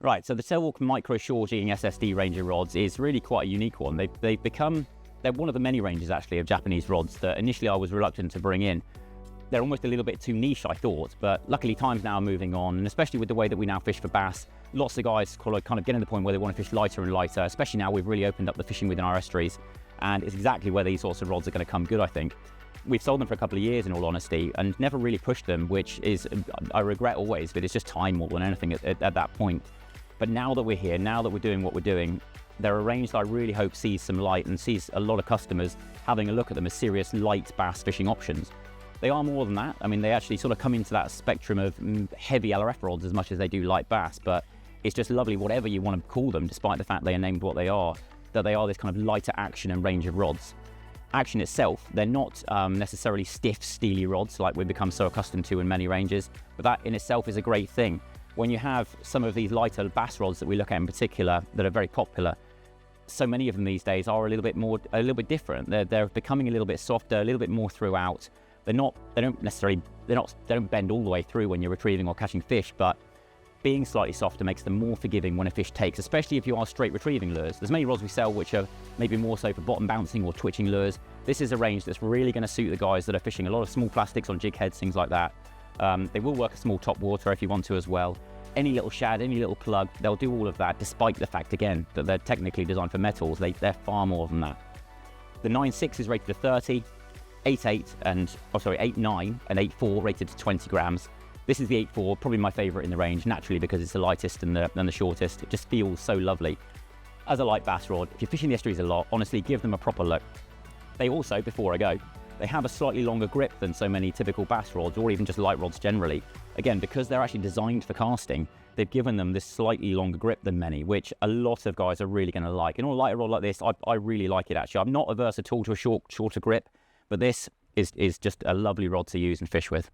Right, so the Tailwalk Micro Shore Jigging SSD range of rods is really quite a unique one. They're one of the many ranges actually of Japanese rods that initially I was reluctant to bring in. They're almost a little bit too niche, I thought, but luckily time's now moving on, and especially with the way that we now fish for bass, lots of guys kind of getting to the point where they want to fish lighter and lighter, especially now we've really opened up the fishing within our estuaries, and it's exactly where these sorts of rods are going to come good, I think. We've sold them for a couple of years in all honesty, and never really pushed them, which is, I regret always, but it's just time more than anything at that point. But now that we're here, now that we're doing what we're doing, they're a range that I really hope sees some light and sees a lot of customers having a look at them as serious light bass fishing options. They are more than that. I mean, they actually sort of come into that spectrum of heavy LRF rods as much as they do light bass, but it's just lovely, whatever you want to call them, despite the fact they are named what they are, that they are this kind of lighter action and range of rods. Action itself, they're not necessarily stiff, steely rods like we've become so accustomed to in many ranges, but that in itself is a great thing. When you have some of these lighter bass rods that we look at in particular that are very popular, so many of them these days are a little bit different. They're becoming a little bit softer, a little bit more throughout. They don't bend all the way through when you're retrieving or catching fish, but being slightly softer makes them more forgiving when a fish takes, especially if you are straight retrieving lures. There's many rods we sell which are maybe more so for bottom bouncing or twitching lures. This is a range that's really going to suit the guys that are fishing a lot of small plastics on jig heads, things like that. They will work a small top water if you want to as well. Any little shad, any little plug, they'll do all of that, despite the fact, again, that they're technically designed for metals. They're far more than that. The 9.6 is rated to 30, 8.9 and 8.4 rated to 20 grams. This is the 8.4, probably my favorite in the range, naturally because it's the lightest and the shortest. It just feels so lovely. As a light bass rod, if you're fishing the estuaries a lot, honestly, give them a proper look. They also, before I go, they have a slightly longer grip than so many typical bass rods or even just light rods generally. Again, because they're actually designed for casting, they've given them this slightly longer grip than many, which a lot of guys are really going to like. And on a lighter rod like this, I really like it actually. I'm not averse at all to a shorter grip, but this is just a lovely rod to use and fish with.